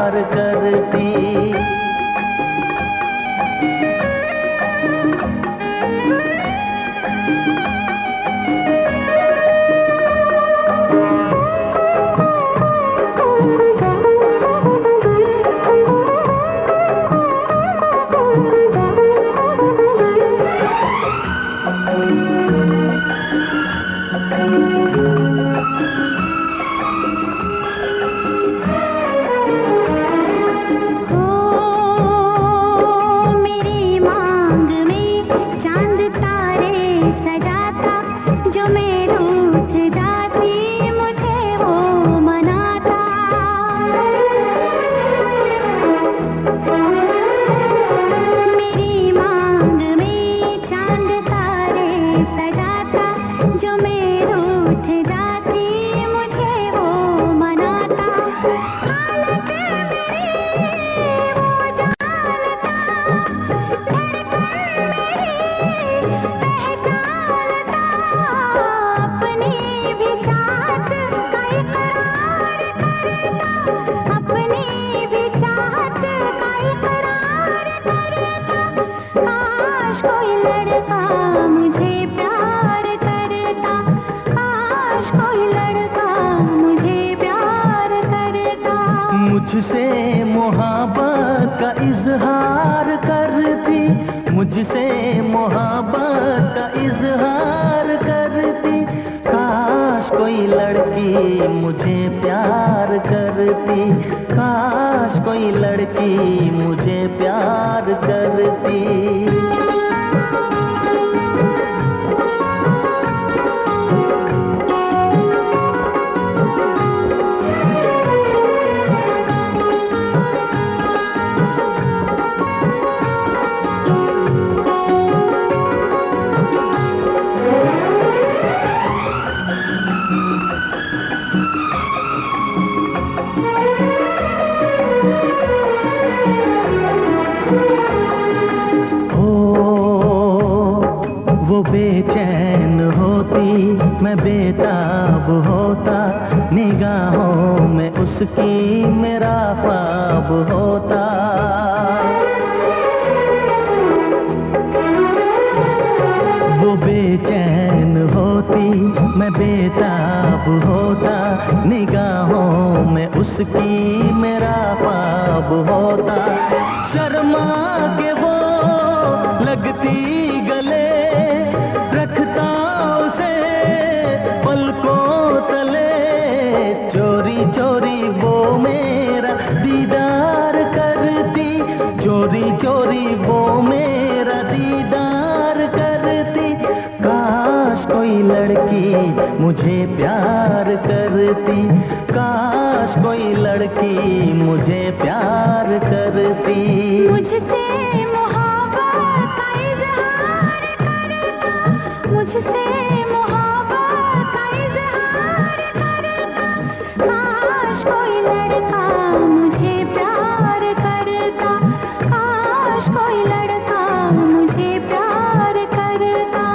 प्यार करती। मुझसे मोहब्बत का इजहार करती, मुझसे मोहब्बत का इजहार करती। काश कोई लड़की मुझे प्यार करती, काश कोई लड़की मुझे प्यार करती। बेचैन होती मैं बेताब होता, निगाहों में उसकी मेरा ख्वाब होता। वो बेचैन होती मैं बेताब होता, निगाहों में उसकी मेरा ख्वाब होता। शर्मा के वो लगती गले, रखता उसे पलकों तले, चोरी चोरी वो मेरा दीदार करती, चोरी चोरी वो मेरा दीदार करती। काश कोई लड़की मुझे प्यार करती, काश कोई लड़की मुझे प्यार करती। मुझसे मोहब्बत का इजहार करता, मुझसे मोहब्बत का इजहार करता। काश कोई लड़का मुझे प्यार करता, काश कोई लड़का मुझे प्यार करता।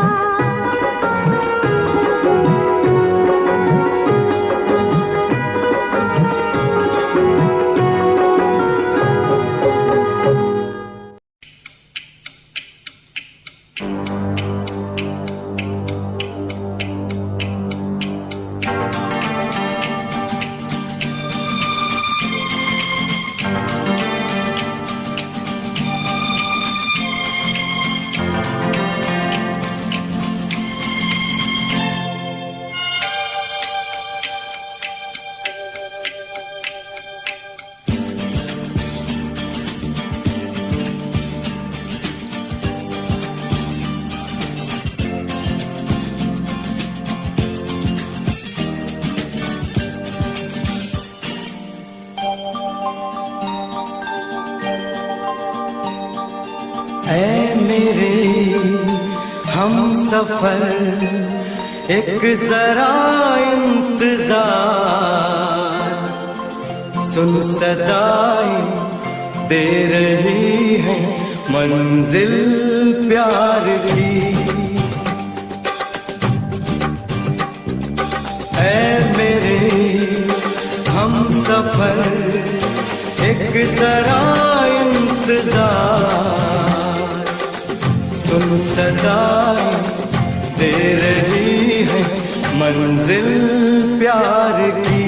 ऐ मेरे हम सफर एक जरा इंतजार, सुन सदाएं दे रही है मंजिल प्यार की। ऐ मेरे हम सफर एक जरा इंतजार, सुन सदाएं दे रही है मंजिल प्यार की।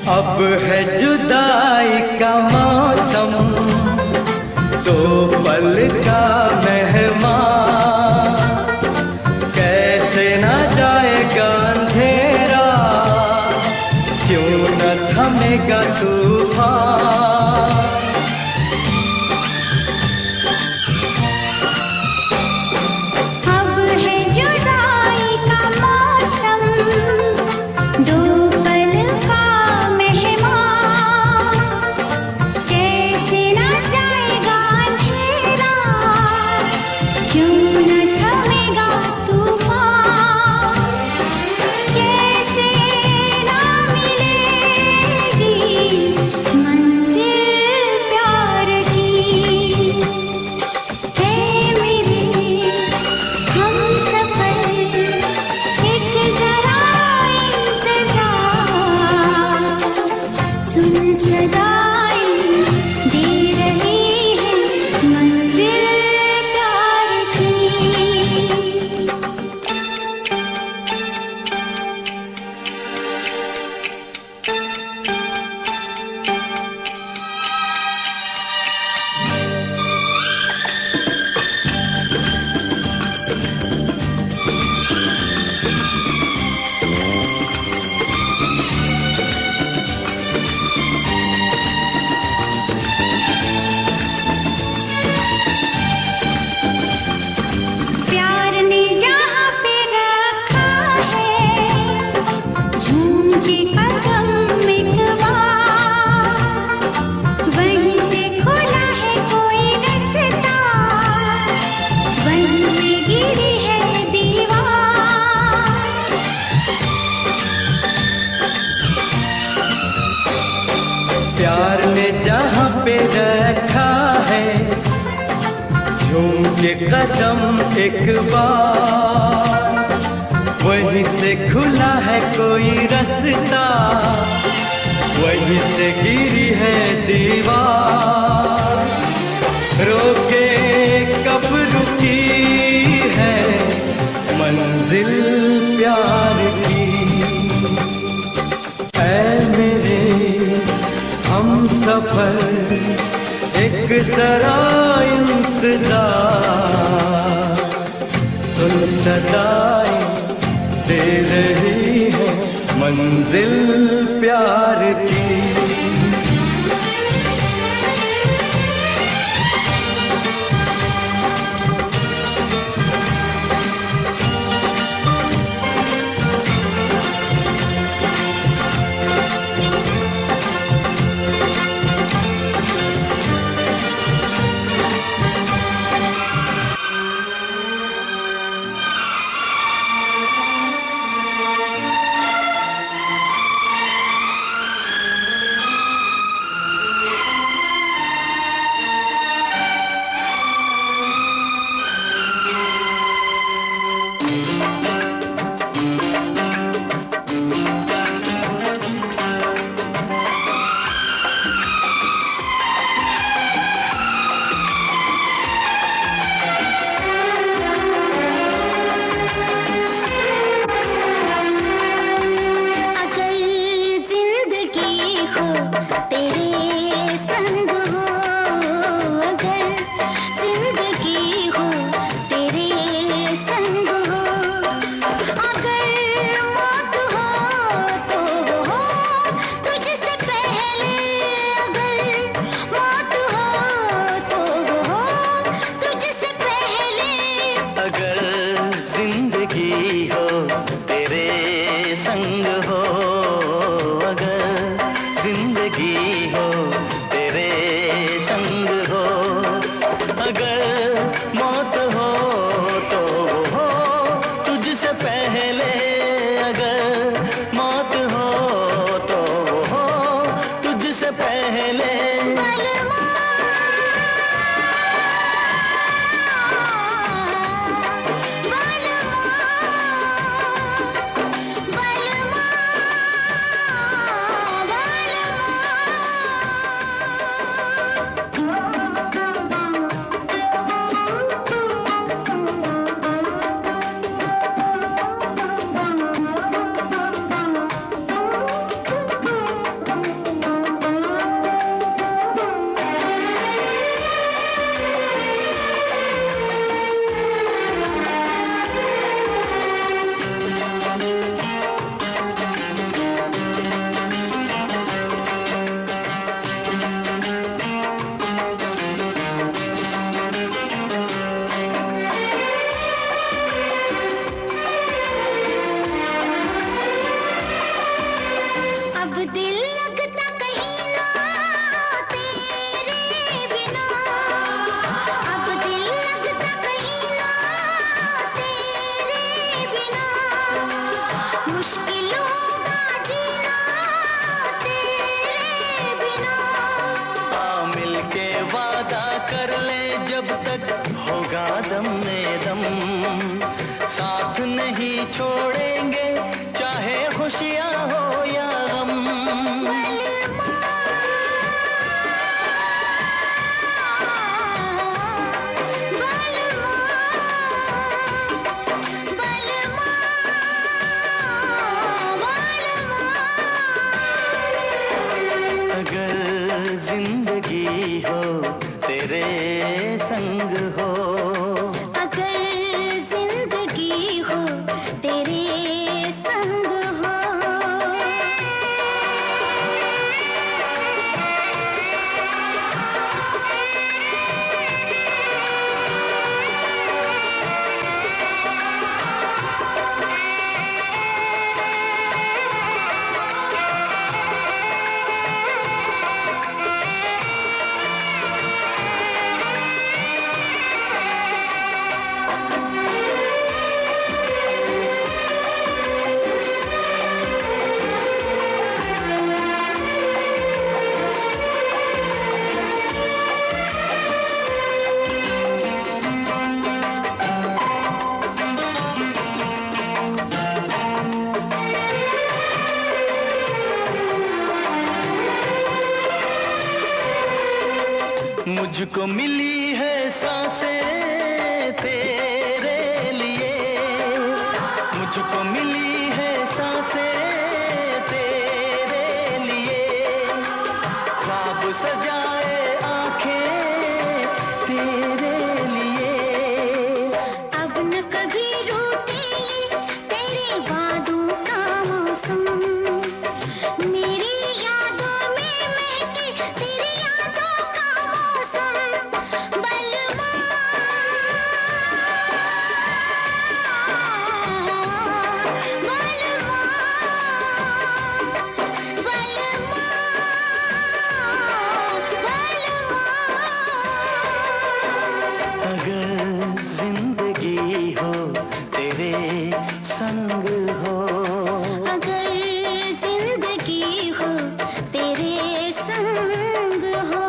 अब है जुदाई का मौसम, दो पल का मेहमान, कैसे न जाएगा अंधेरा, क्यों न थमेगा तूफान। अब है जुदाई का मौसम, दो पल का मेहमान, कैसे न जाएगा अंधेरा, क्यों न थमेगा तूफान। कैसे न मिलेगी मंजिल प्यार की। है मेरे हमसफर एक जरा इंतजार, सुन सदाएं दे रही है मंजिल प्यार की। प्यार ने जहाँ पे रखा है झूम के कदम एक बार, वहीं से खुला है कोई रास्ता, वहीं से गिरी है दीवार। प्यार ने जहाँ पे रखा है झूम के कदम एक बार, वहीं से खुला है कोई रास्ता, वहीं से गिरी है दीवार। रोके कब रुकी है मंजिल प्यार की। ऐ मेरे हमसफर एक जरा इंतजार, सुन सदाएं दे रही है मंजिल प्यार की। मुश्किल होगा जीना तेरे बिना। मिल के वादा कर ले जब तक होगा दम में दम, साथ नहीं छोड़ेंगे चाहे खुशियाँ हो या गम। अगर जिंदगी हो तेरे संग हो, अगर जिंदगी हो तेरे संग हो। मुझको मिली है सांसें तेरे लिए, मुझको मिली है सांसें तेरे लिए, ख्वाब सजाए आंखें तेरे लिए। अब न कभी रूठे तेरे वादों का मौसम, मेरी यादों में महके तेरी यादों का मौसम। बलमा बलमा बलमा बलमा। अगर जिंदगी हो तेरे संग हो, अगर जिंदगी हो तेरे संग हो।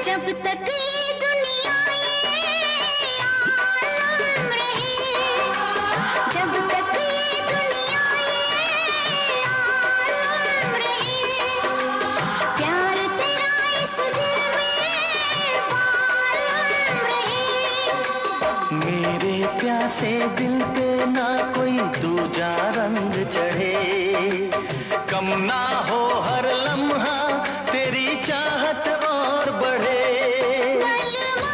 जब तक ये दुनिया ये आलम रहे, जब तक ये दुनिया ये आलम रहे, प्यार तेरा इस दिल में बालम रहे। मेरे प्यासे दिल पे ना कोई दूजा रंग चढ़े, कम ना हो हर लम्हा तेरी चाहत और बढ़े। बलमा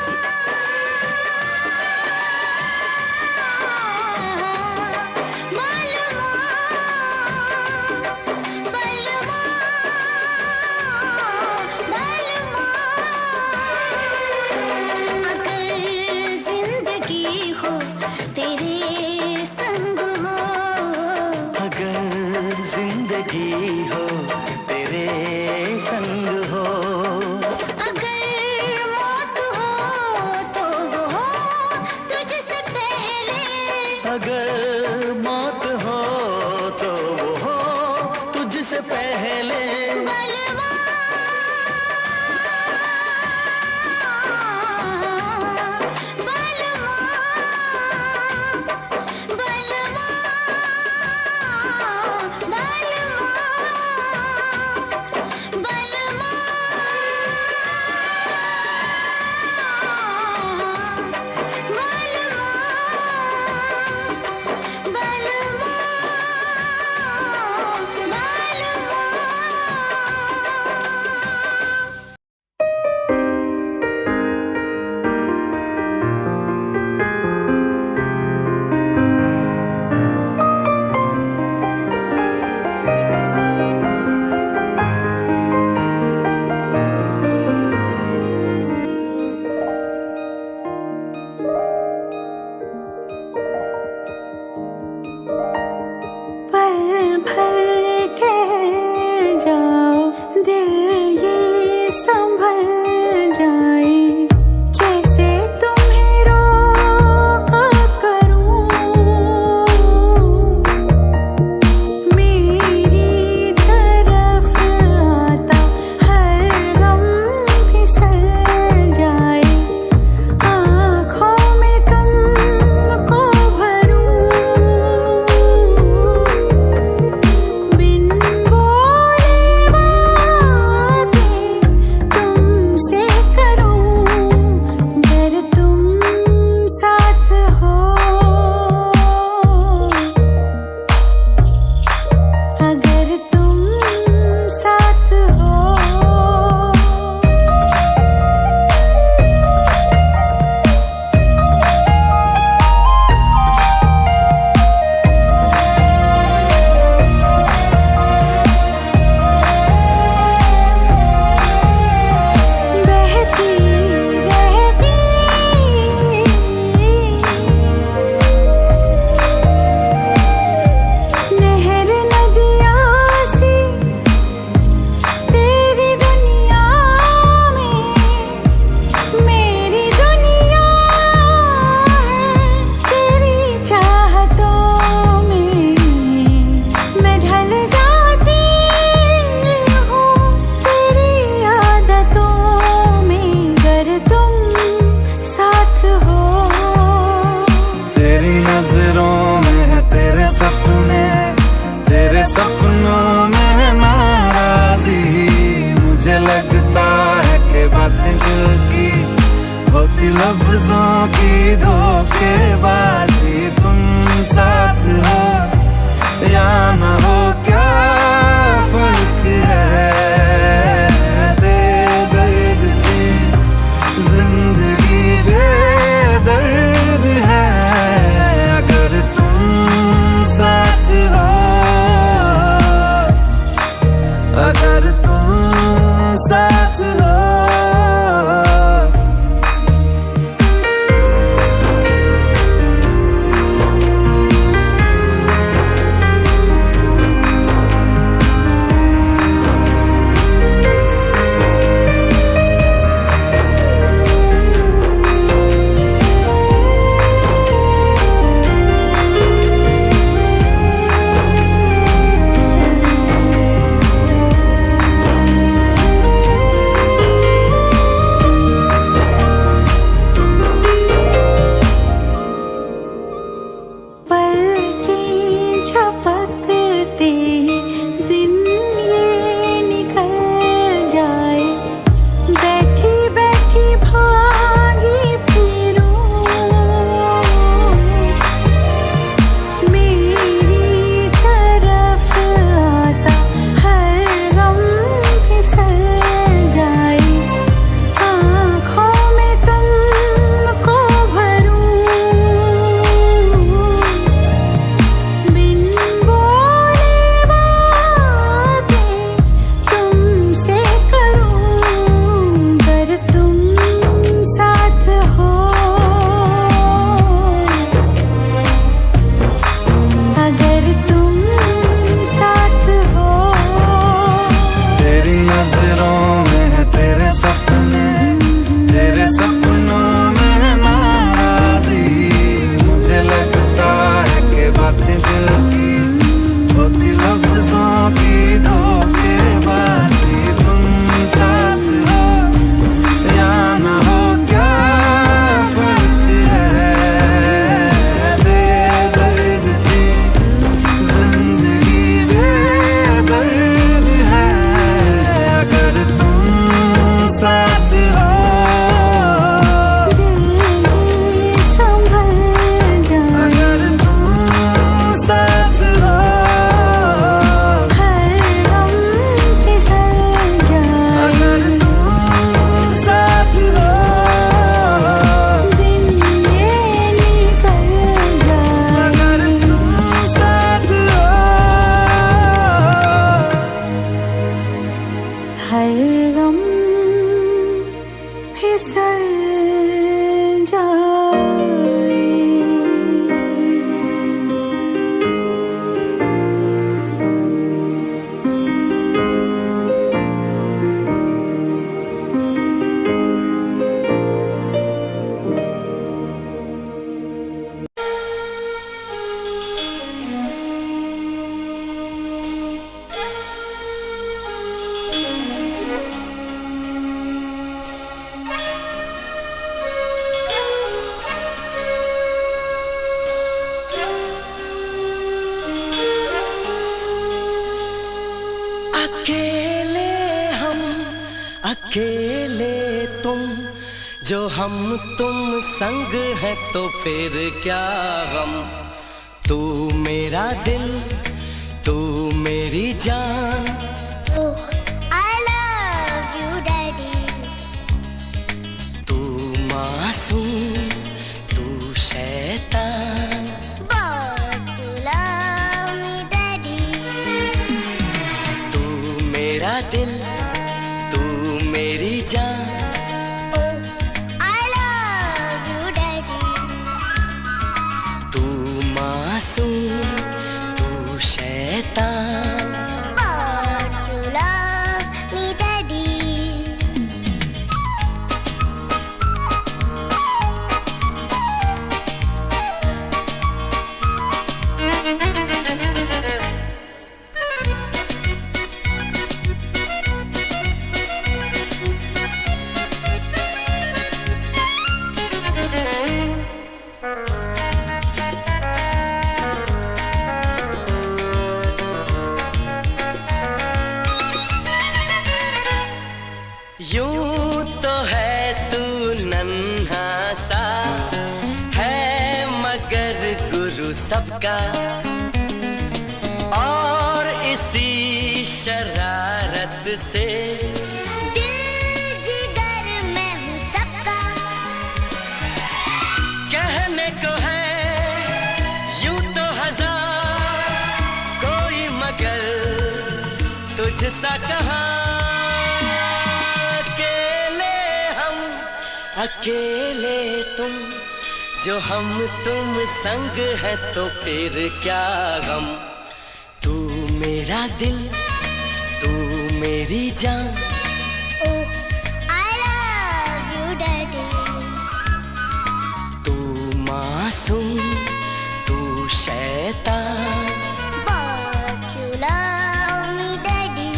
बलमा बलमा बलमा। अगर जिंदगी हो तेरे संग हो, अगर जिंदगी हो तेरे संग हो, अगर मौत हो तो वो हो तुझसे पहले। अगर मौत हो तो वो हो तुझसे पहले। बलवा बलवा बलवा बलवा बलवा की धोखेबाजी, तुम साथ हो या न हो क्या फर्क है। बेदर्द थी जिंदगी, बेदर्द है अगर तुम साथ हो, अगर तुम साथ हो। अकेले तुम, जो हम तुम संग है तो फिर क्या गम। तू मेरा दिल, तू मेरी जान। I love you, Daddy. तू मासूम, तू शैतान। But you love me, Daddy. तू मेरा दिल, तू मेरी जान। I love you, Daddy. तू मासूम, तू शैतान। But you love me, Daddy. सबका, और इसी शरारत से दिल जिगर मैं हूँ सबका। कहने को है यूं तो हजार, कोई मगर तुझसा कहाँ। अकेले हम, अकेले तुम, जो हम तुम संग है तो फिर क्या गम। तू मेरा दिल, तू मेरी जान, Oh, I love you, Daddy. तू मासूम, तू शैतान, But you love me, Daddy.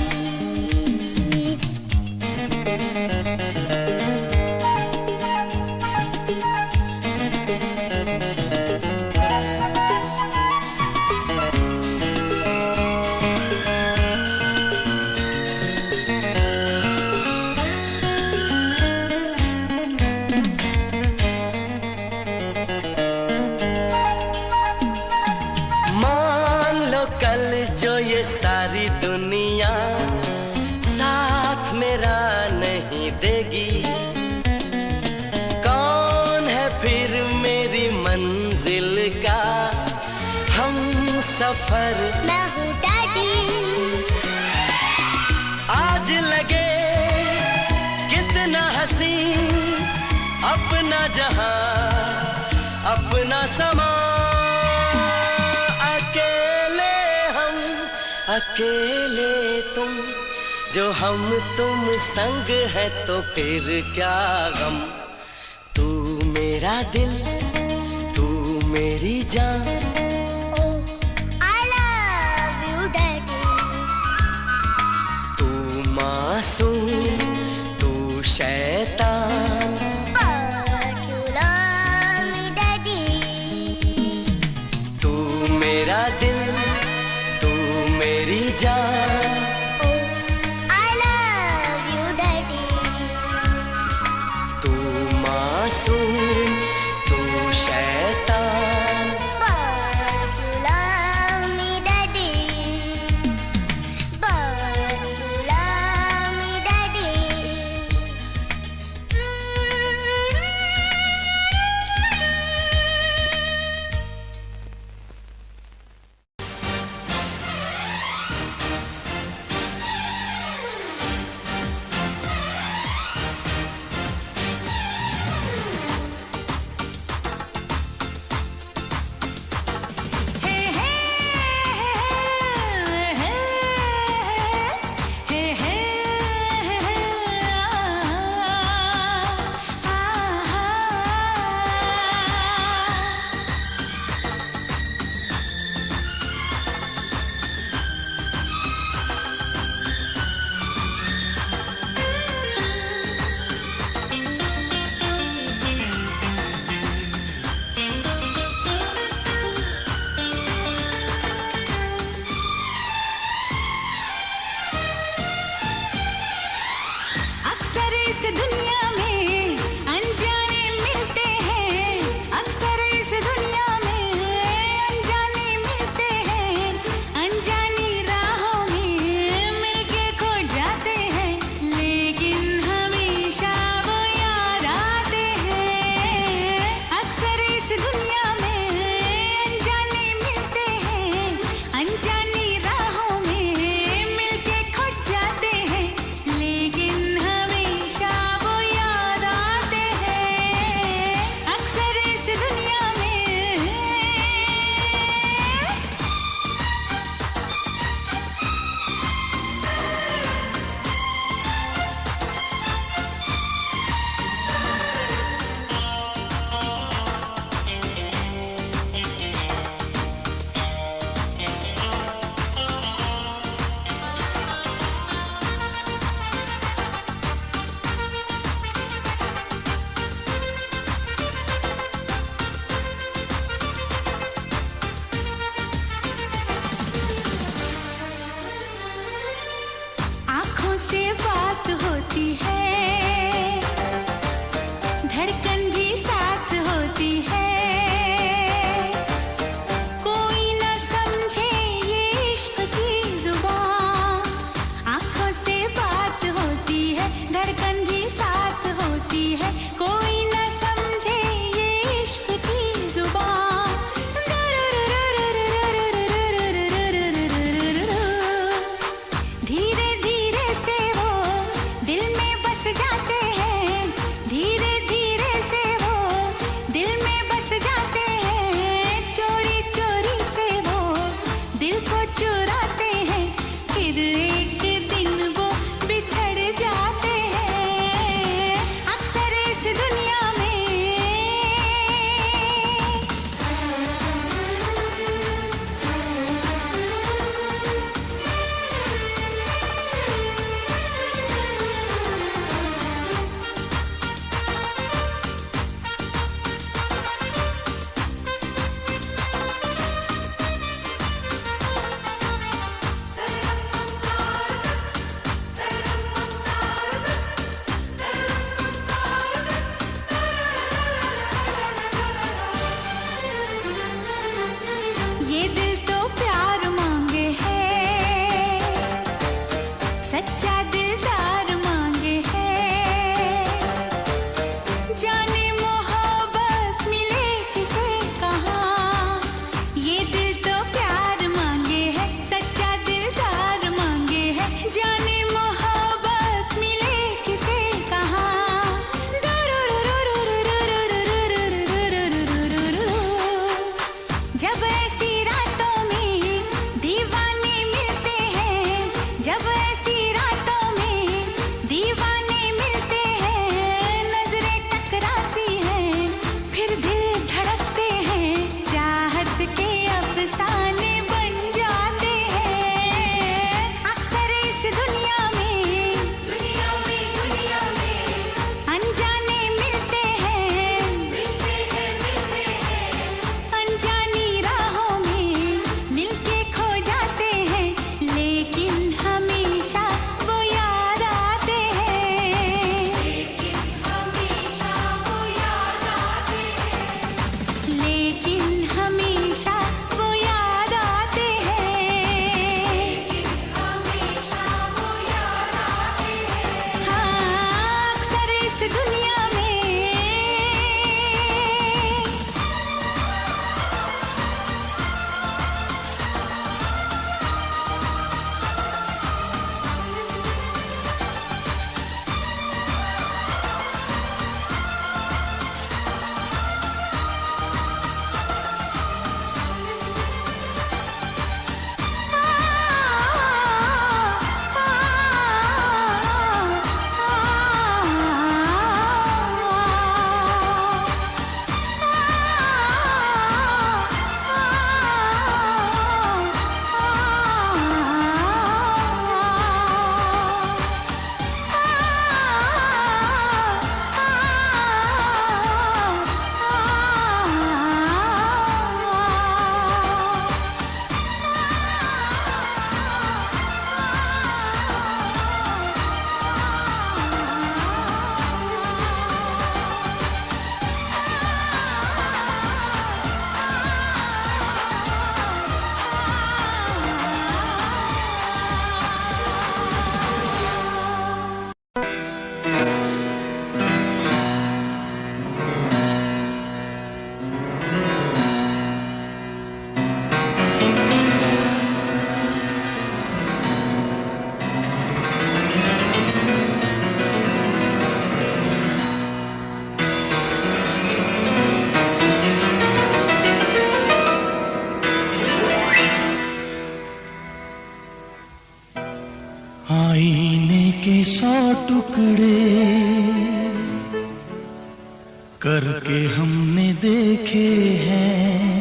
मान लो कल जो ये सारी दुनिया साथ मेरा नहीं देगी, कौन है फिर मेरी मंजिल का हम सफर। मैं हूँ Daddy. आज लगे कितना हंसी अपना जहां, अपना समा। अकेले हम, अकेले तुम, जो हम तुम संग है तो फिर क्या गम। तू मेरा दिल, तू मेरी जान, Oh, I love you, Daddy. तू मासूम, तू शैतान, But you love me, Daddy. तू मेरा दिल, तू मेरी जान, Oh, I love you, Daddy. तू मासूम, तू शैतान, But के 100 टुकड़े करके हमने देखे हैं।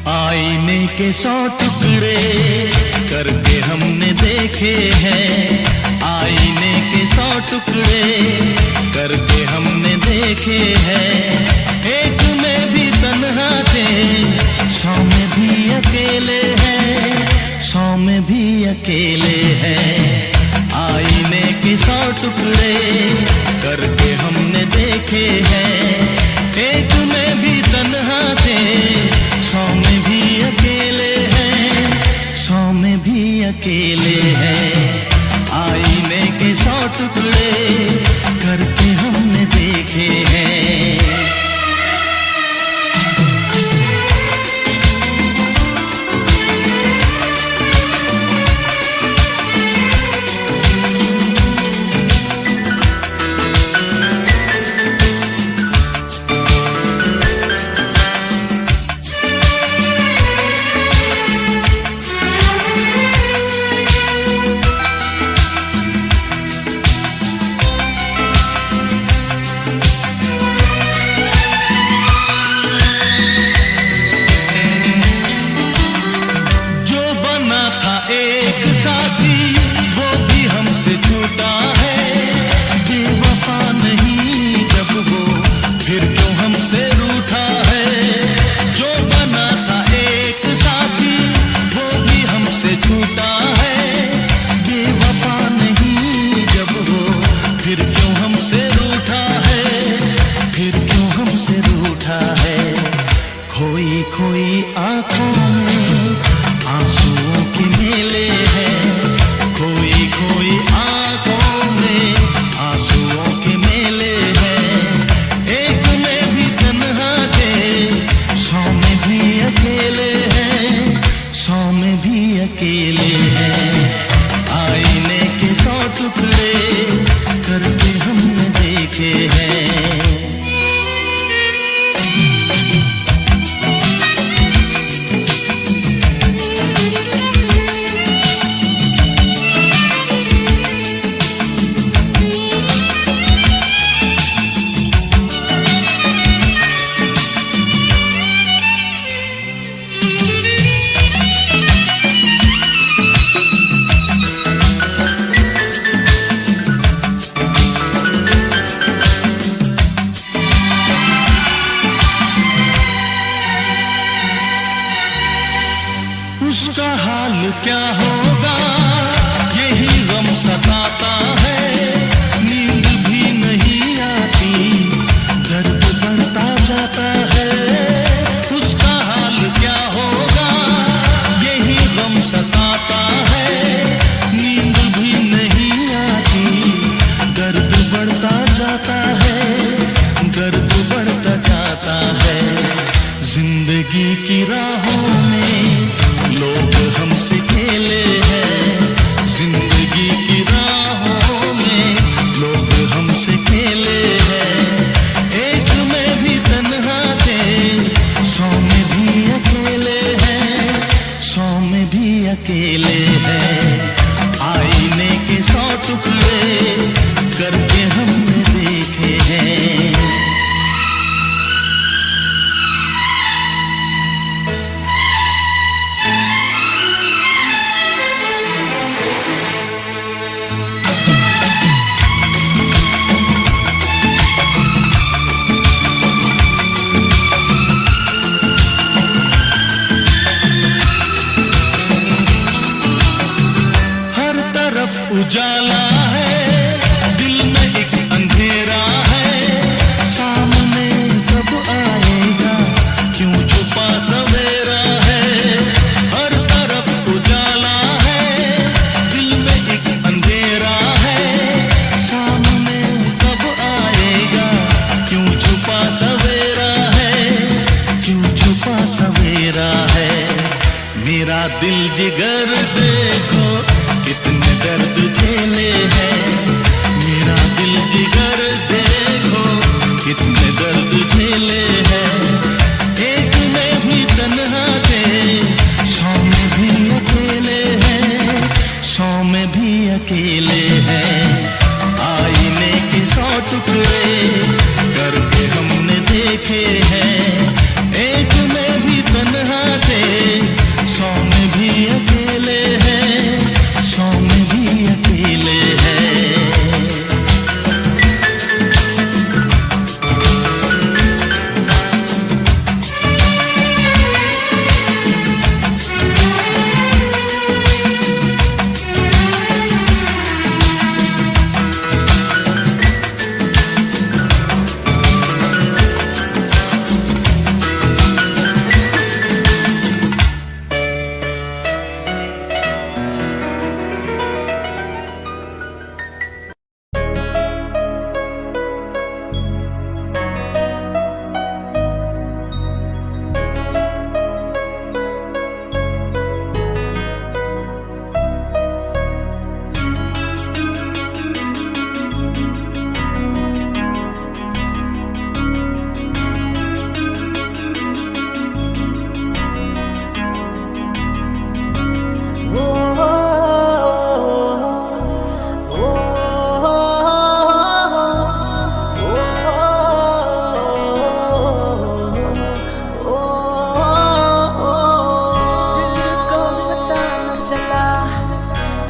आईने के 100 टुकड़े करके हमने देखे हैं। आईने के 100 टुकड़े करके हमने देखे हैं। एक में भी तन्हा थे, 100 में भी अकेले हैं, 100 में भी अकेले हैं। आईने के 100 टुकड़े करके हमने देखे हैं। एक में भी तन्हा थे, 100 में भी अकेले हैं, 100 में भी अकेले हैं। आईने के 100 टुकड़े करके हमने देखे हैं। खोई आंखों में आंसुओं के मेले हैं। खोई खोई आंखों में आंसुओं के मेले हैं। एक में भी तन्हा थे, 100 में भी अकेले हैं, 100 में भी अकेले हैं। आईने के 100 टुकड़े करके हमने देखे हैं। उसका हाल क्या होगा, यही गम सताता है। नींद भी नहीं आती, दर्द बढ़ता जाता है। उसका हाल क्या होगा, यही गम सताता है। नींद भी नहीं आती, दर्द बढ़ता जाता है, दर्द बढ़ता जाता है। जिंदगी की राहों में लोग हमसे खेले हैं। जिंदगी की राहों में लोग हमसे खेले हैं। एक में भी तन्हा थे, 100 में भी अकेले हैं, 100 में भी अकेले हैं। आईने के 100 टुकड़े करके हमने देखे हैं। उजाला है, दिल में एक अंधेरा देखो कितने दर्द झेले हैं, मेरा दिल जिगर देखो कितने दर्द झेले हैं। एक में भी तन्हा थे, 100 में भी अकेले हैं, 100 में भी अकेले हैं। आईने के 100 टुकड़े करके हमने देखे हैं, एक में भी तन्हा थे, 100 में भी अकेले हैं, 100 में भी अकेले हैं।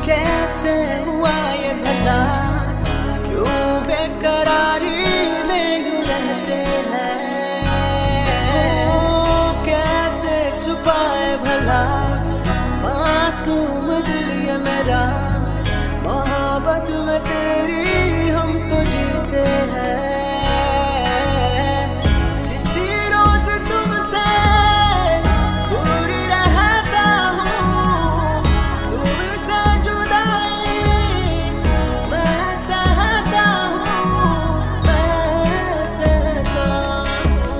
कैसे हुआ ये भला, क्यों बेकरारी में यूं रहते हैं। कैसे छुपाए भला मासूम दिल ये मेरा, मोहब्बत में तेरी हम तो जीते हैं। किसी रोज तुमसे दूर रहता हूँ, तुमसे जुदाई मैं सहता हूँ, मैं सहता हूँ।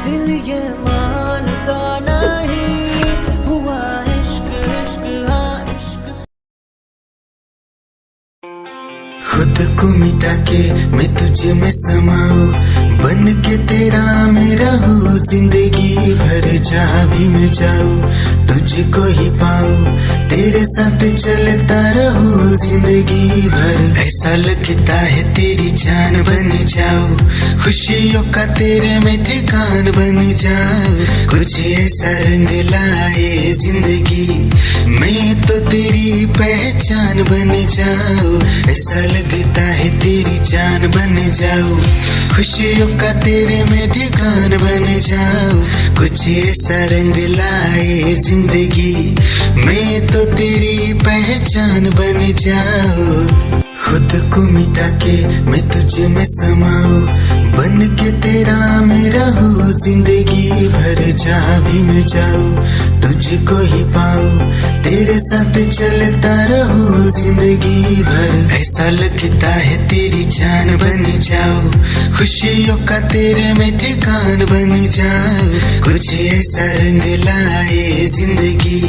दिल ये मानता नहीं हुआ इश्क, इश्क हाँ इश्क। खुद को मिटा के मैं तुझ में समाऊं, बन के तेरा मेरा हो जिंदगी भर। जहाँ भी मैं जाऊं तुझको ही पाऊं, तेरे साथ चलता रहूं जिंदगी भर। ऐसा लगता है तेरी जान बन जाऊं, खुशियों का तेरे में ठिकान बन जाऊं। कुछ ऐसा रंग लाए जिंदगी, मैं तो तेरी पहचान बन जाऊं। ऐसा लगता है तेरी जान बन जाऊं, खुशियों का तेरे में ठिकान बन जाऊं। कुछ ऐसा रंग लाए जिंदगी, मैं तो तेरी पहचान बन जाऊं। खुद को मिटा के मैं तुझ में समाऊं, बन के तेरा मेरा हो जिंदगी भर। जहाँ भी मैं जाऊं तुझको ही पाऊं, तेरे साथ चलता रहूं जिंदगी भर। ऐसा लगता है तेरी जान बन जाऊं, खुशियों का तेरे में ठिकान बन जाऊं। कुछ ऐसा रंग लाए जिंदगी,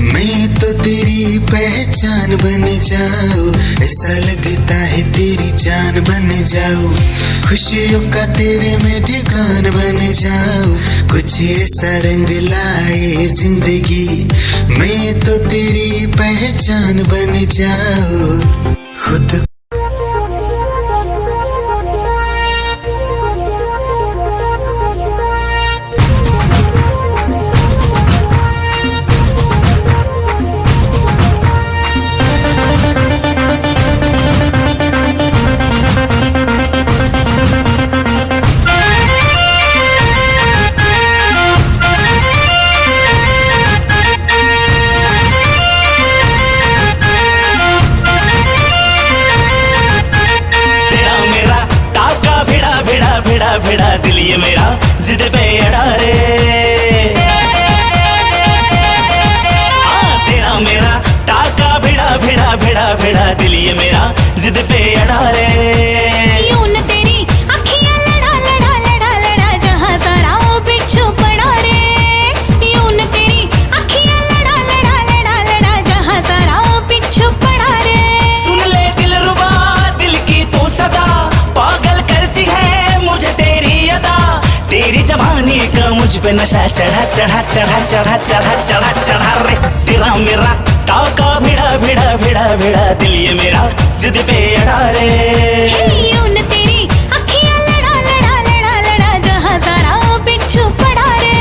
मैं तो तेरी पहचान बन जाऊं। ऐसा लगता है तेरी जान बन जाऊं, खुशियों का तेरे में ठिकान बन जाऊं। कुछ ऐसा रंग लाए जिंदगी, मैं तो तेरी पहचान बन जाऊं। खुद भिड़ा दिल ये मेरा जिद पे अड़ा रे। तेरा मेरा टाका भिड़ा भिड़ा भिड़ा भिड़ा दिल ये मेरा जिद पे अड़ा रे। यूं न तेरी अखियां लड़ा लड़ा लड़ा लड़ा, जहां सारा वो बिच्छू पड़ा रे। यूं न तेरी अखियां पे नशा चढ़ा चढ़ा चढ़ा चढ़ा चढ़ा चढ़ा चढ़ा रे तेरा मेरा टाका भिड़ा भिड़ा भिड़ा भिड़ा दिल ये मेरा जिद पे अड़ा रे यूं न तेरी अखियां लड़ा लड़ा लड़ा लड़ा जहां सारा बिच्छू पड़ा रे।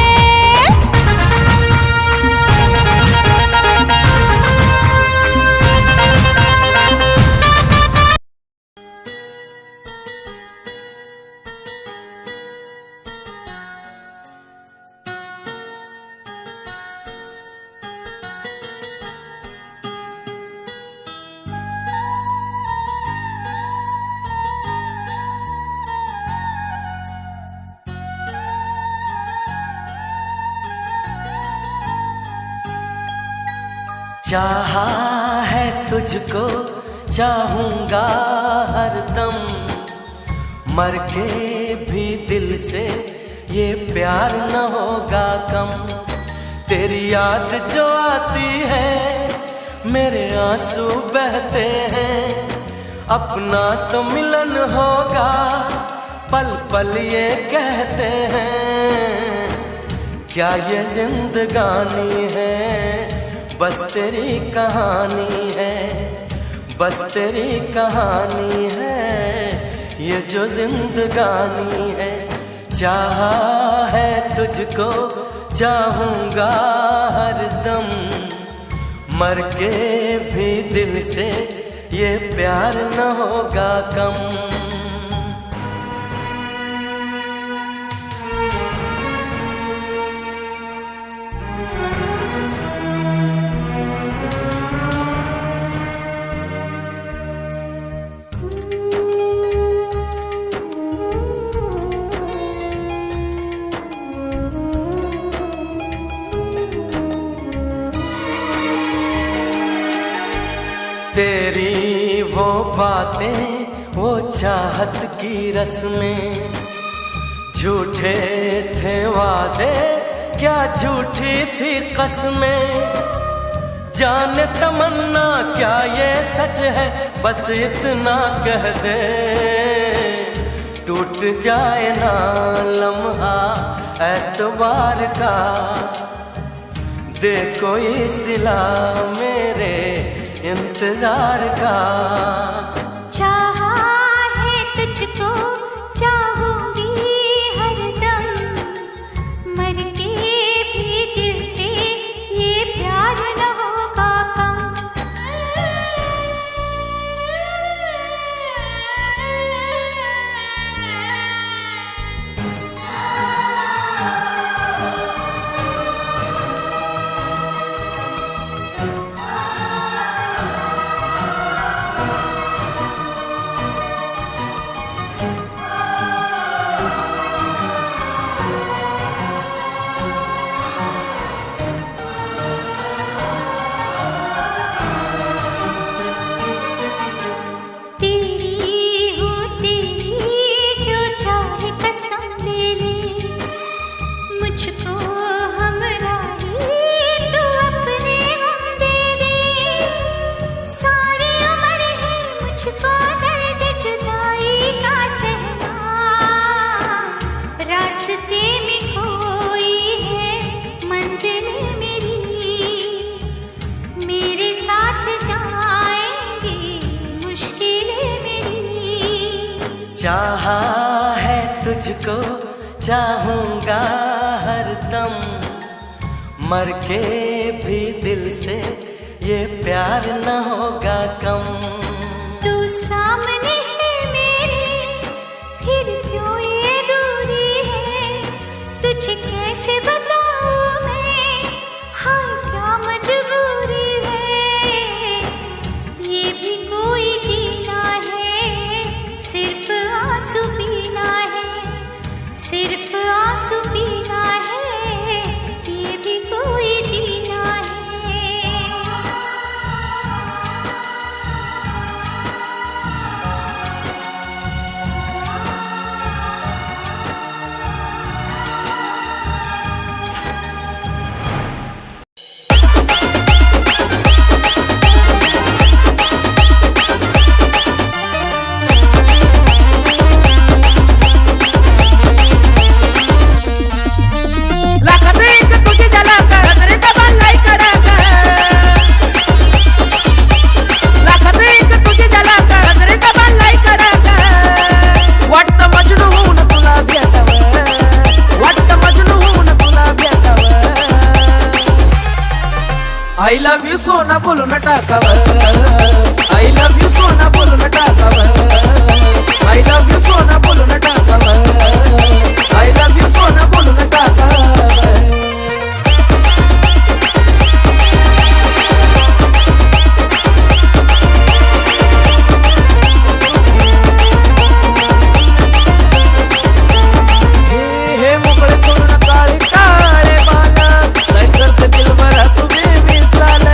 चाहा है तुझको चाहूंगा हरदम, मर के भी दिल से ये प्यार न होगा कम। तेरी याद जो आती है मेरे आंसू बहते हैं, अपना तो मिलन होगा पल पल ये कहते हैं। क्या ये जिंदगानी है बस तेरी कहानी है, बस तेरी कहानी है ये जो जिंदगानी है। चाहा है तुझको चाहूंगा हरदम, मर के भी दिल से ये प्यार न होगा कम। तेरी वो बातें वो चाहत की रस्में, झूठे थे वादे क्या झूठी थी कसमें। जाने तमन्ना क्या ये सच है बस इतना कह दे, टूट जाए ना लम्हा एतबार का, दे कोई सिला मेरे इंतजार का। चाहा है तुझको चाहूंगी हरदम, मर के भी दिल से ये प्यार न होगा कम। चाहा है तुझको चाहूंगा हरदम, मर के भी दिल से ये प्यार न होगा कम। तू सामने है मेरे फिर क्यों ये दूरी है, तुझे कैसे बताऊं मैं हाँ क्या मजबूरी है। ये भी कोई जीना है सिर्फ आंसू पीना है, सिर्फ आंसू पीना है, ये भी कोई जीना है। I love you सोना बोलून टाकावं, I love you सोना बोलून टाकावं, I love you सोना बोलून टाकावं, I love you सोना बोलून टाकावं. हे मोकळे सोडून काळे काळे बाल, काय करते दिलभरा तुम्ही मिसाल.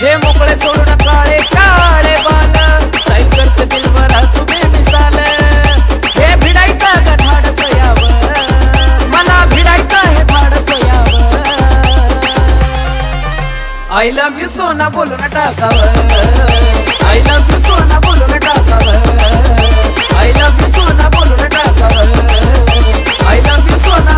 हे मोकळे सोडून काळे काळे बाल, काय करते दिलभरा तुम्ही मिसाल. हे भिडायचं का धाडस यावं, मला भिडायचं हे धाडस यावं. I love you सोना बोलून टाकावं, I love you सोना बोलून टाकावं, I love you सोना बोलून टाकावं, I love you सोना.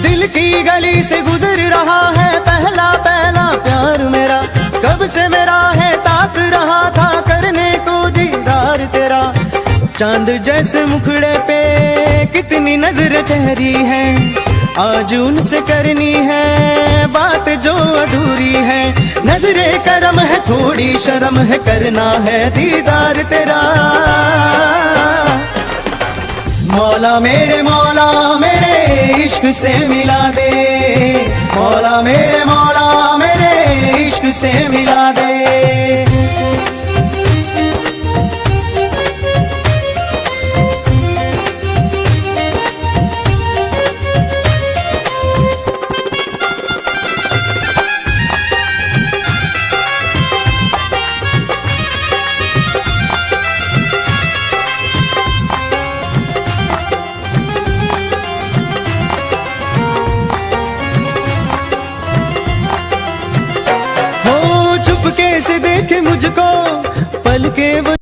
दिल की गली से गुजर रहा है पहला पहला प्यार मेरा, कब से मेरा है ताक रहा था करने को दीदार तेरा. चांद जैसे मुखड़े पे कितनी नजर ठहरी है, आज उनसे करनी है बात जो अधूरी है. नजरे करम है थोड़ी शर्म है, करना है दीदार तेरा. मौला मेरे इश्क से मिला दे, मौला मेरे इश्क से मिला दे. कैसे देखे मुझको पल के वो.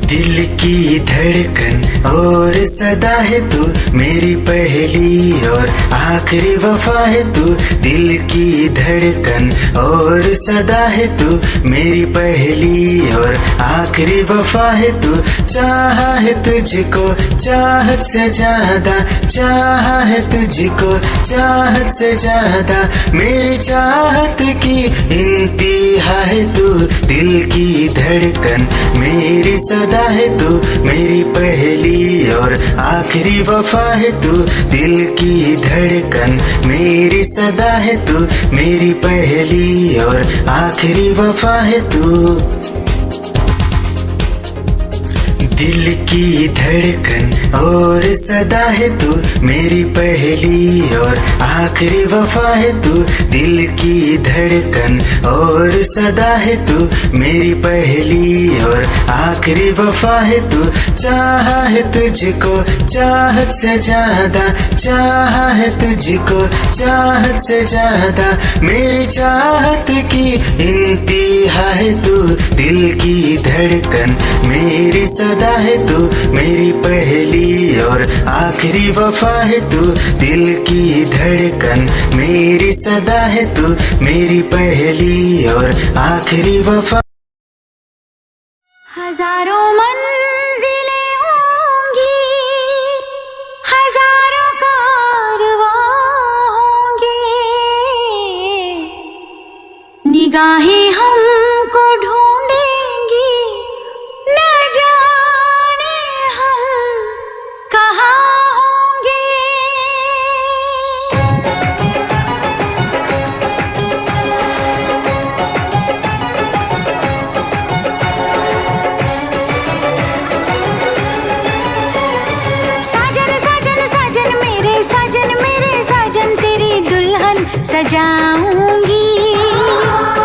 दिल की धड़कन और सदा है तू, मेरी पहली और आखिरी वफा है तू. दिल की धड़कन और सदा है तू, मेरी पहली और आखिरी वफा है तू. चाहा है तुझको चाहत से ज्यादा, चाहा है तुझको चाहत से ज्यादा. मेरी चाहत की इंतहा है तू, दिल की धड़कन मेरी सदा है तू, मेरी पहली और आखिरी वफा है तू. दिल की धड़कन मेरी सदा है तू, मेरी पहली और आखिरी वफा है तू. दिल की धड़कन और सदा है तू, मेरी पहली और आखिरी वफा है तू. दिल की धड़कन और सदा है तू, मेरी पहली और आखिरी वफा है तू. चाहा है तुझको चाहत से ज्यादा, चाहा है तुझको चाहत से ज्यादा. मेरी चाहत की इंतहा है तू, दिल की धड़कन मेरी सदा है तू, मेरी पहली और आखिरी वफा है तू. दिल की धड़कन मेरी सदा है तू, मेरी पहली और आखिरी वफा. हजारों मंजिलें होंगी, हजारों कारवां होंगे, निगाहें हमको ढूंढेंगी, न जाने हम कहाँ होंगे. साजन साजन साजन मेरे साजन तेरी दुल्हन सजाऊंगी,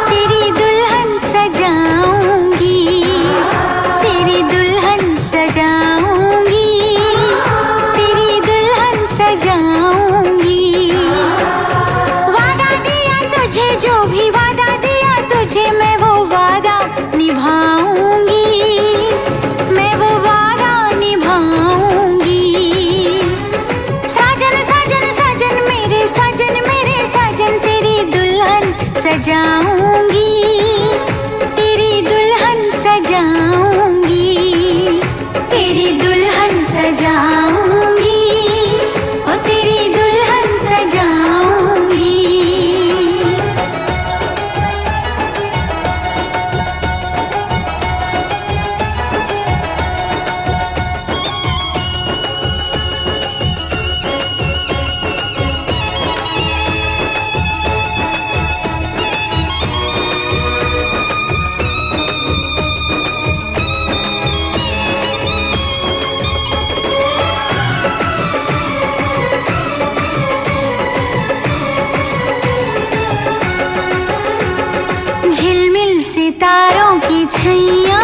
तेरी दुल्हन सजाऊंगी, तेरी दुल्हन सजाऊंगी, तेरी दुल्हन सजाऊंगी. वादा दिया तुझे, जो भी वादा दिया तुझे, मैं वो वादा सितारों की छैया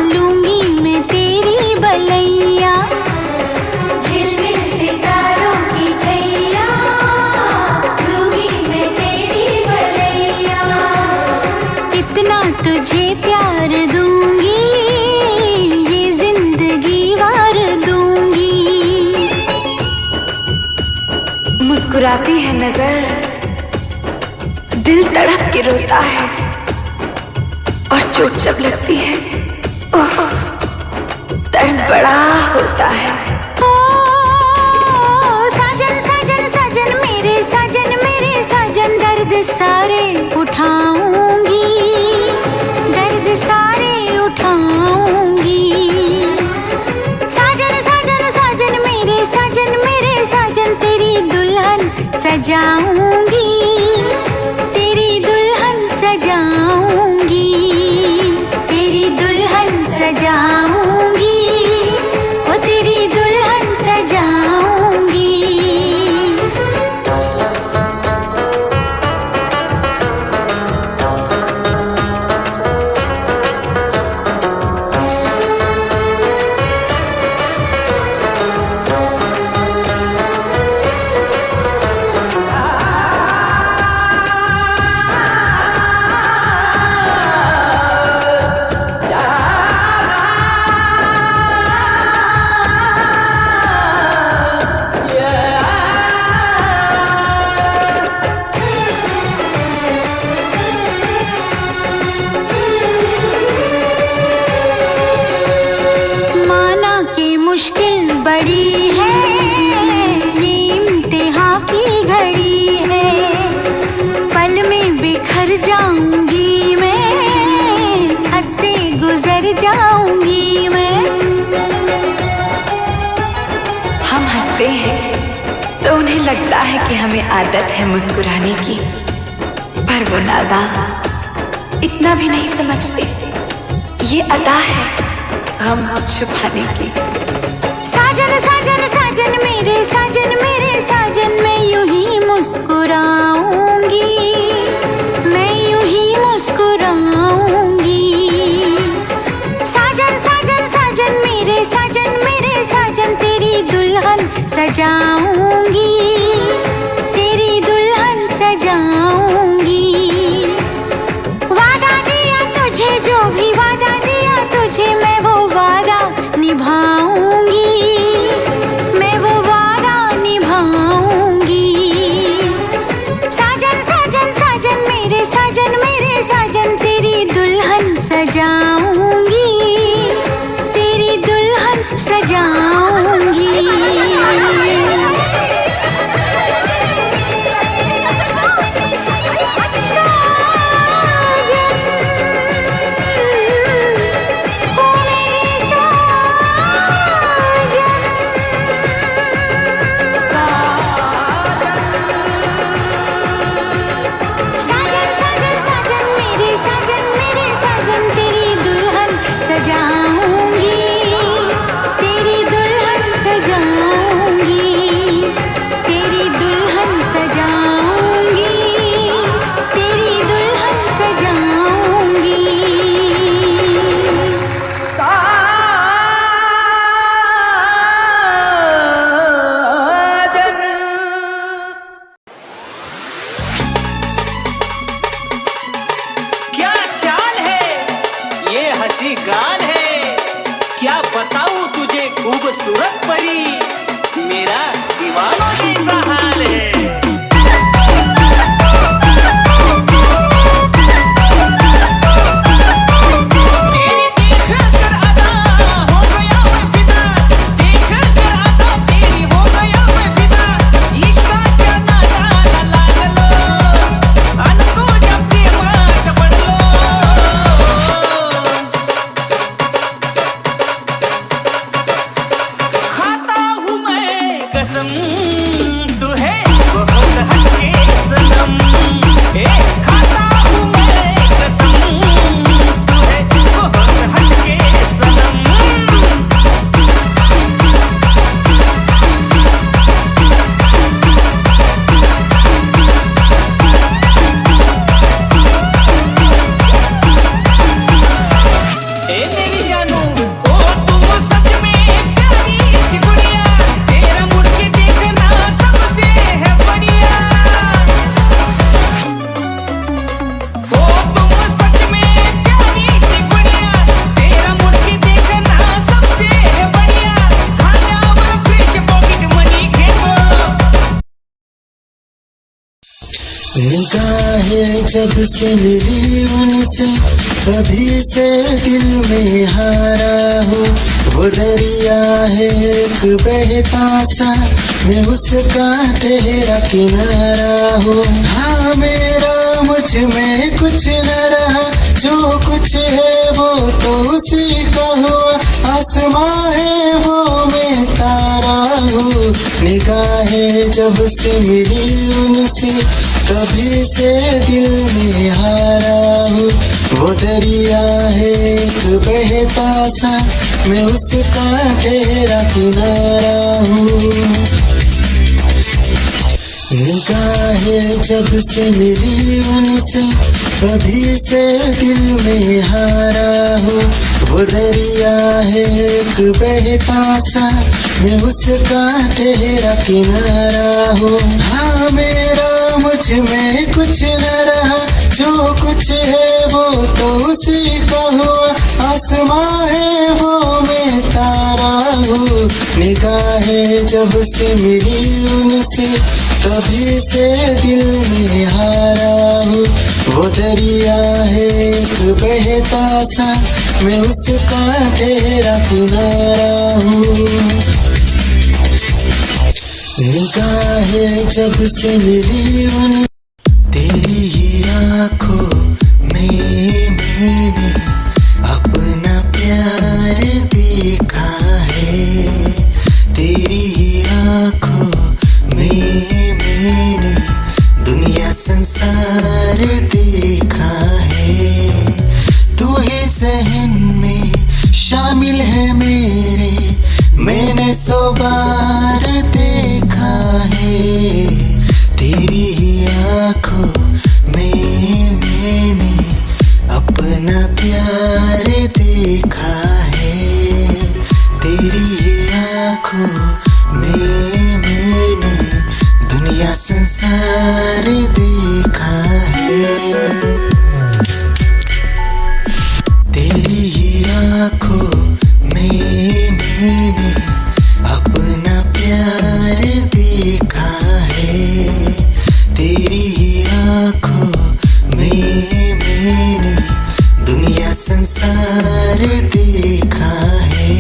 लूंगी मैं तेरी बलैया। झिलमिल सितारों की छैया लूंगी मैं तेरी बलैया। इतना तुझे प्यार दूंगी ये जिंदगी वार दूंगी। मुस्कुराती है नजर दिल तड़प के रोता है और चोट जब लगती है ओह दर्द बड़ा होता है। ओ साजन साजन साजन मेरे साजन दर्द सारे उठाऊंगी। दर्द सारे उठाऊंगी। साजन साजन साजन मेरे साजन तेरी दुल्हन सजाऊंगी। तेरी दुल्हन सजाऊंगी। तेरी दुल्हन सजाऊंगी। ओ तेरी दुल्हन सजाऊंगी। माना कि मुश्किल बड़ी है ये इम्तिहां की घड़ी है। पल में बिखर जाऊंगी मैं हद से गुजर जाऊंगी मैं। हम हंसते हैं तो उन्हें लगता है कि हमें आदत है मुस्कुराने की, पर वो नादान इतना भी नहीं समझते ये अदा है गम छुपाने की। साजन साजन साजन मेरे साजन मैं यूं ही मुस्कुराऊंगी। मैं यूं ही मुस्कुराऊंगी। साजन साजन साजन मेरे साजन तेरी दुल्हन सजाऊंगी। तेरी दुल्हन सजाऊंगी। वादा दिया तुझे जो भी वादा दिया तुझे मैं वो वादा निभाऊंगी। मैं वो वादा निभाऊंगी। साजन साजन साजन मेरे साजन तेरी दुल्हन सजाऊंगी। तेरी दुल्हन सजाऊंगी। खूबसूरत परी मेरा दीवानों जैसा हाल है। निगाहें जब से मिली उनसे कभी से दिल में हारा हूँ। वो दरिया है एक बहता सा, मैं उसका ठहरा किनारा हूँ। हाँ मेरा मुझ में कुछ न रहा, जो कुछ है वो तो उसी का हुआ। आसमां है वो मैं तारा हूँ। निगाहें जब से मिली उनसे कभी से दिल में हारा हूँ। वो दरिया है एक बहता सा, मैं उसका ठहरा किनारा हूँ। निगाहें जब से मिली उनसे कभी से दिल में हारा हूँ। वो दरिया है एक बहता सा, मैं उसका ठहरा किनारा हूँ। हाँ मेरा मुझ में कुछ न रहा, जो कुछ है वो तो उसी का हुआ। आसमां है वो मैं तारा हूँ। निगाहें जब से मिली उनसे कभी से दिल में हारा हूँ। वो दरिया है एक बहता सा, मैं उसका ठहरा किनारा हूँ। निगाहें जब से मिली उन तेरी ही आँखों में मैंने अपना प्यार देखा है। तेरी ही आँखों में मैंने दुनिया संसार देखा है। तू ही ज़हन में शामिल है मेरे, मैंने 100 बार देखा है। तेरी ही आँखों में मैंने अपना प्यार देखा है। तेरी ही आँखों में मैंने दुनिया संसार देखा है। तेरी ही आँखों में मैंने अपना प्यार देखा है। तेरी ही आँखों में मैंने दुनिया संसार देखा है।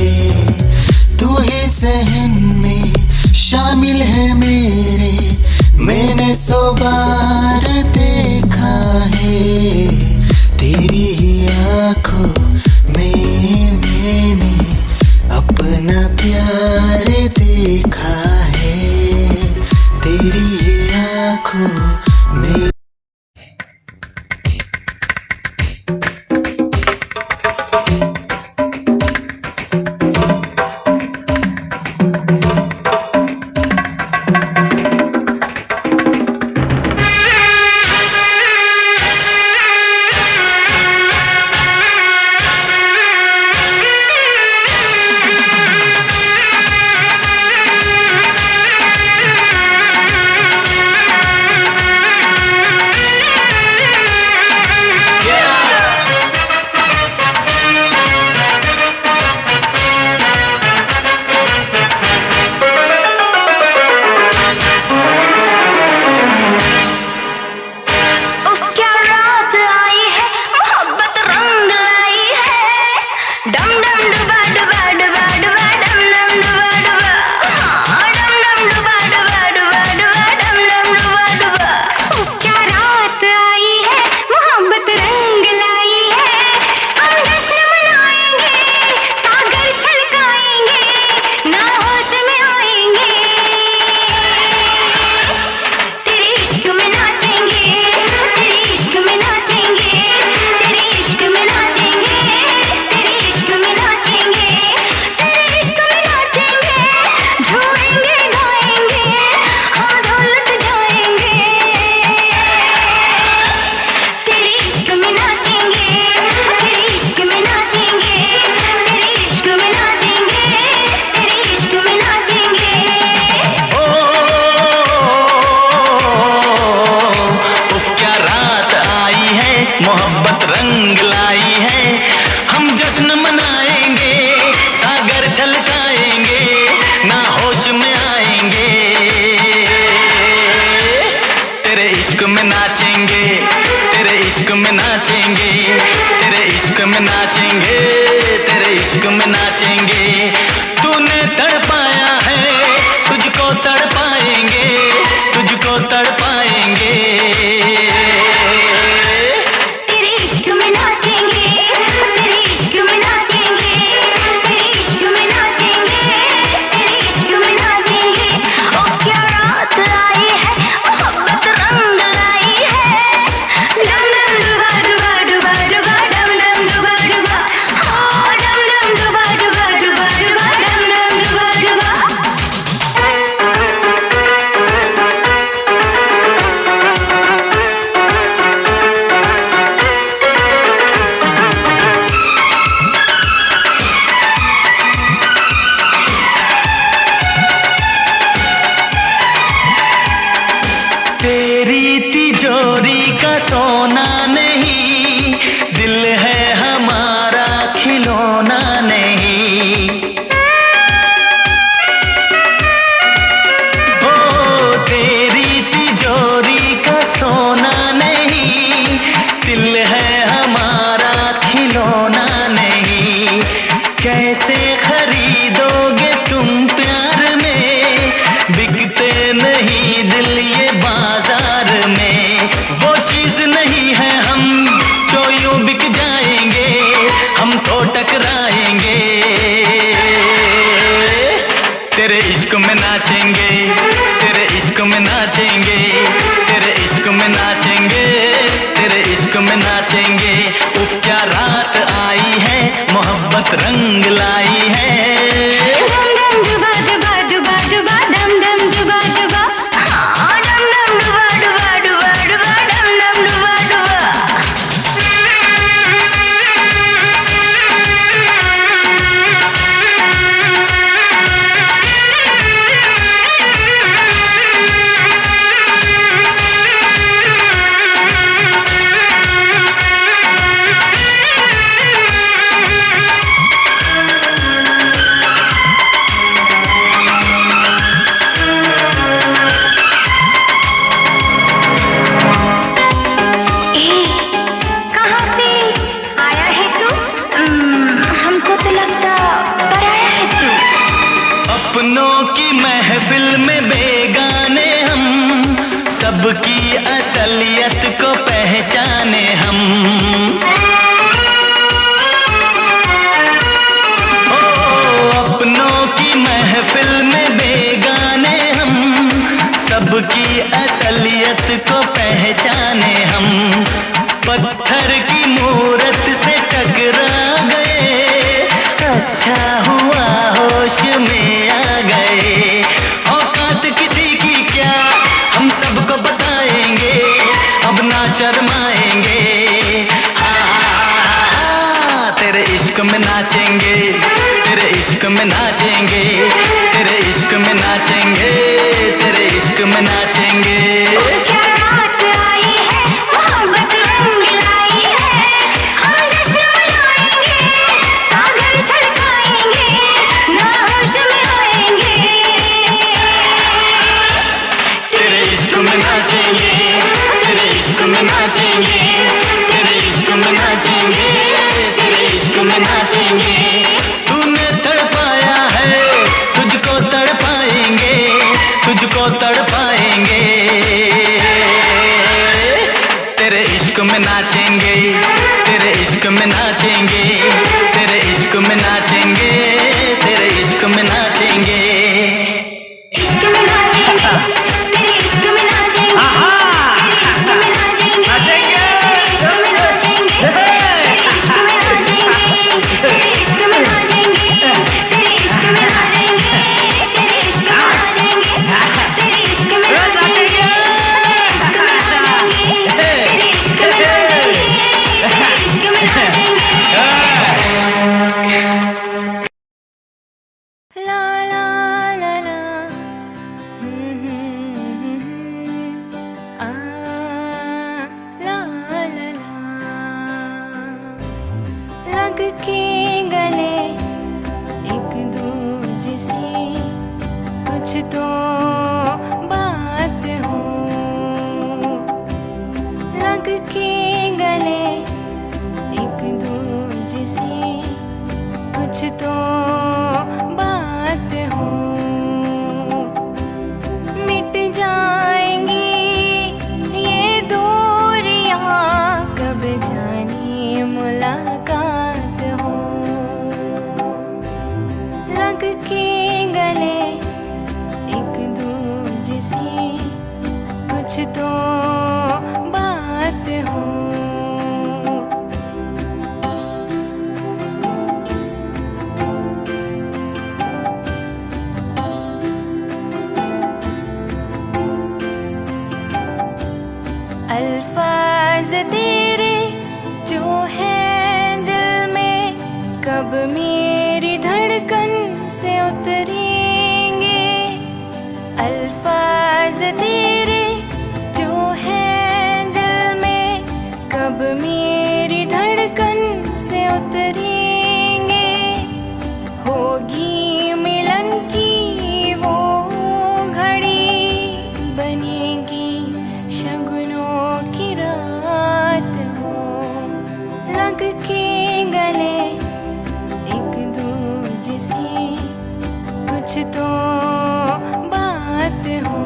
तू ही ज़हन में शामिल है मेरे, मैंने 100 बार देखा है। तेरी ही आँखों में मैंने अपना प्यार देखा है। तेरी ही आँखों में इश्क में नाचेंगे, तेरे इश्क में नाचेंगे। तूने तड़पाया है, तुझको तड़पाएंगे, तुझको तड़पाएंगे। तेरे इश्क में नाचेंगे, तेरे इश्क में नाचेंगे, तेरे इश्क में नाचेंगे, तेरे इश्क में नाचेंगे। ओ क्या रात आई है, मोहब्बत रंग लाई है। डम डम डुबा डुबा डुबा डुबा डम डम डुबा डुबा, हाँ डम डम डुबा डुबा डुबा डुबा डम डम डुबा डुबा। तेरी तिजोरी का सोना नहीं, दिल है हमारा खिलौना नहीं। ओ तेरी तिजोरी का सोना नहीं, दिल है हमारा खिलौना नहीं। कैसे खरीदोगे तुम प्यार में, बिकते नहीं दिल ये बाजार में। वो चीज नहीं है हम जो यूं बिक जाएंगे, हम तो टकराएंगे। तेरे इश्क में नाचेंगे, तेरे इश्क में नाचेंगे, तेरे इश्क में नाचेंगे, तेरे इश्क में नाचेंगे। उफ क्या रात आई है, मोहब्बत रंग लाई है। डम डम डुबा डुबा डुबा डुबा डम डम डुबा डुबा, हाँ डम डम डुबा डुबा डुबा डुबा डम डम डुबा डुबा। कहाँ से आया है तू? हमको तो लगता पराया है तू। अपनों की महफिल में बेगाने हम, सबकी असलियत को पहचाने हम। ओ अपनों की महफिल में बेगाने हम, सबकी असलियत को पहचाने हम। पत्थर की मूरत से टकरा गए, अच्छा हुआ होश में आ गए। औकात किसी की क्या, हम सबको बताएंगे, अब ना शर्माएंगे। हाँ तेरे इश्क में नाचेंगे, तेरे इश्क में नाचेंगे, तेरे इश्क में नाचेंगे, तेरे इश्क में नाचेंगे। क्या रात आई है, मोहब्बत रंग लाई है। हम जश्न मनाएंगे, सागर छलकाएंगे, ना होश में आएंगे। तेरे इश्क में नाचेंगे, तेरे इश्क में नाचेंगे, तेरे इश्क में नाचेंगे, तेरे इश्क में नाचेंगे। तूने तड़पाया है, तुझको तड़पाएंगे, तुझको तड़पाएंगे। तेरे इश्क में नाचेंगे, तेरे इश्क में नाचेंगे, तेरे इश्क में नाचेंगे, तेरे इश्क में नाचेंगे। इश्क में नाचेंगे, तेरे इश्क में नाचेंगे, तेरे इश्क में नाचेंगे, तेरे इश्क में नाचेंगे, तेरे इश्क में नाचेंगे, तेरे इश्क में नाचेंगे, तेरे इश्क में नाचेंगे, तेरे इश्क में नाचेंगे, तेरे इश्क में नाचेंगे, तेरे इश्क में नाचेंगे, तेरे इश्क में नाचेंगे। ला ला ला ला, आ ला ला ला। लग के गले एक दूजे से कुछ तो बात हो। लग के गले एक दूजे कुछ तो बात हो, मिट जाएंगी ये दूरियां, कब जाने मुलाकात हो। लग के गले एक दूजे से कुछ तो बात हो। अल्फाज तेरे जो है दिल में, कब मेरी धड़कन से उतरेंगे। अल्फाज तेरे जो है दिल में, कब मेरी धड़कन से उतरेंगे। होगी मिलन की वो घड़ी, बनेगी शगुनों की रात हो। लग के गले एक दूजे से कुछ तो बात हो।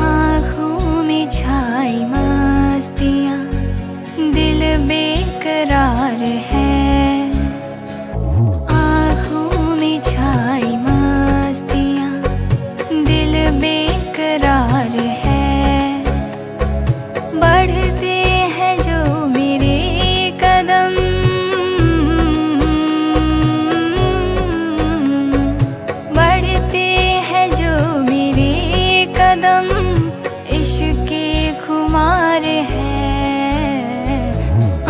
आँखों में छाई मस्तियाँ, दिल बेकरार है। आँखों में छाई मस्तियाँ, दिल बेकरार है। बढ़ते हैं जो मेरे कदम, बढ़ते हैं जो मेरे कदम, इश्क के खुमार है।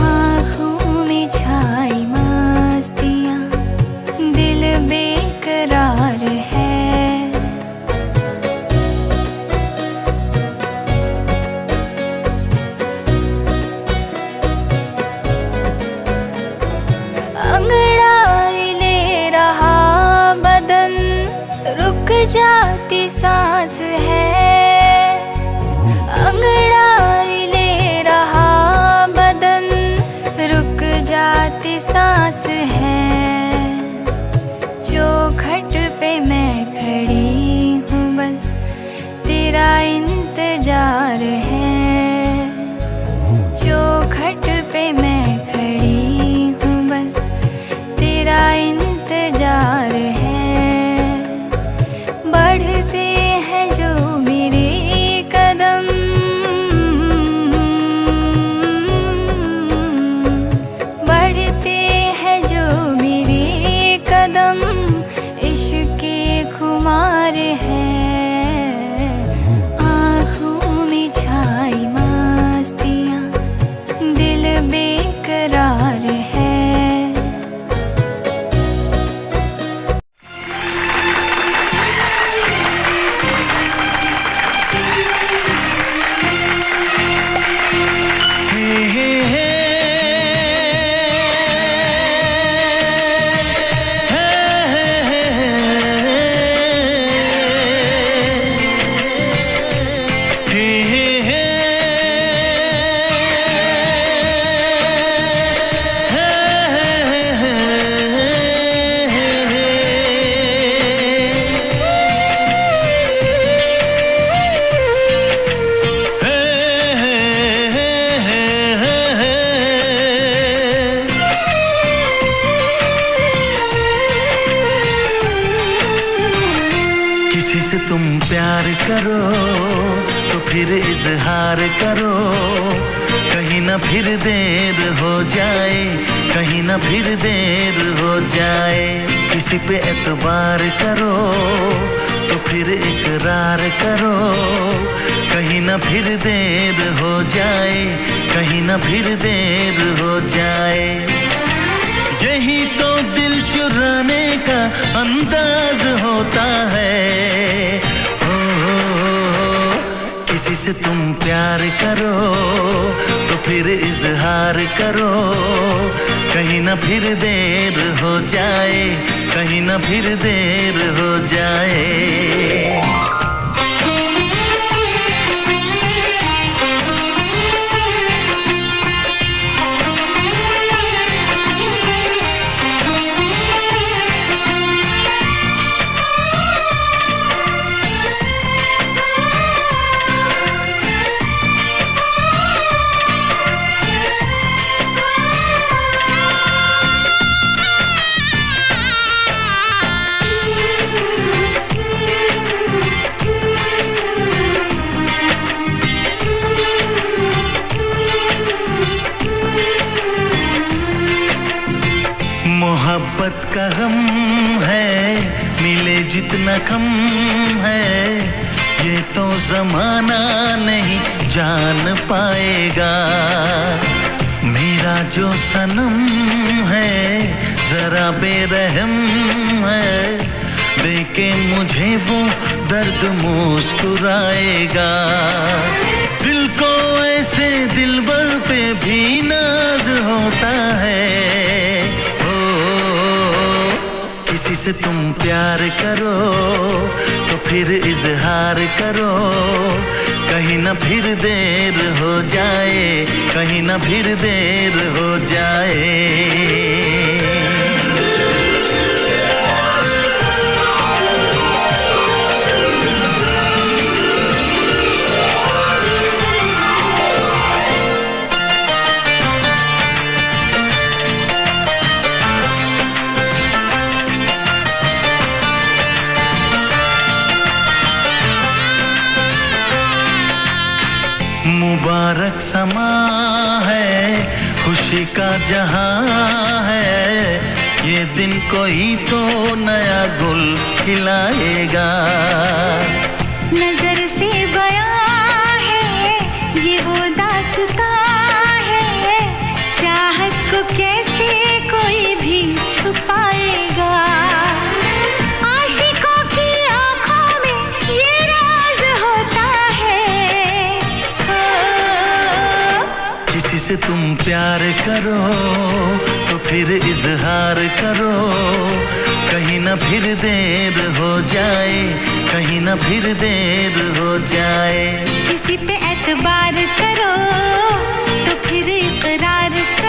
आँखों में छाई मस्तियाँ, दिल बेकरार है। अंगड़ाई ले रहा बदन, रुक जाती सांस है। अंगड़ाई ले रहा बदन, रुक जाती सांस है। चौखट पे मैं खड़ी हूँ, बस तेरा इंतजार है। चौखट पे मैं खड़ी हूँ, बस तेरा इंतजार है। बढ़ते हैं जो मेरे कदम, बढ़ते हैं जो मेरे कदम, इश्क के खुमार है। आँखों में छाई मस्तियाँ, दिल बेकरार है। तुम प्यार करो तो फिर इजहार करो, कहीं ना फिर देर हो जाए, कहीं ना फिर देर हो जाए। किसी पे एतबार करो तो फिर इकरार करो, कहीं ना फिर देर हो जाए, कहीं ना फिर देर हो जाए। यही तो दिल चुराने का अंदाज होता है। किसी से तुम प्यार करो तो फिर इजहार करो, कहीं ना फिर देर हो जाए, कहीं ना फिर देर हो जाए। मोहब्बत का गम है, मिले जितना कम है, ये तो जमाना नहीं जान पाएगा। मेरा जो सनम है जरा बेरहम है, देखे मुझे वो दर्द मुस्कुराएगा। दिल को ऐसे दिलबर पे भी नाज होता है। किसी से तुम प्यार करो तो फिर इजहार करो, कहीं ना फिर देर हो जाए, कहीं ना फिर देर हो जाए। मुबारक समा है, खुशी का जहां है, ये दिन कोई तो नया गुल खिलाएगा। नजर से बयां है ये वो दास्तां है, चाहत को कैसे कोई भी छुपाएगा। आशिकों की आंखों में ये राज होता है। किसी से तुम प्यार करो तो फिर इजहार करो, कहीं ना फिर देर हो जाए, कहीं ना फिर देर हो जाए। किसी पे एतबार करो तो फिर इकरार करो।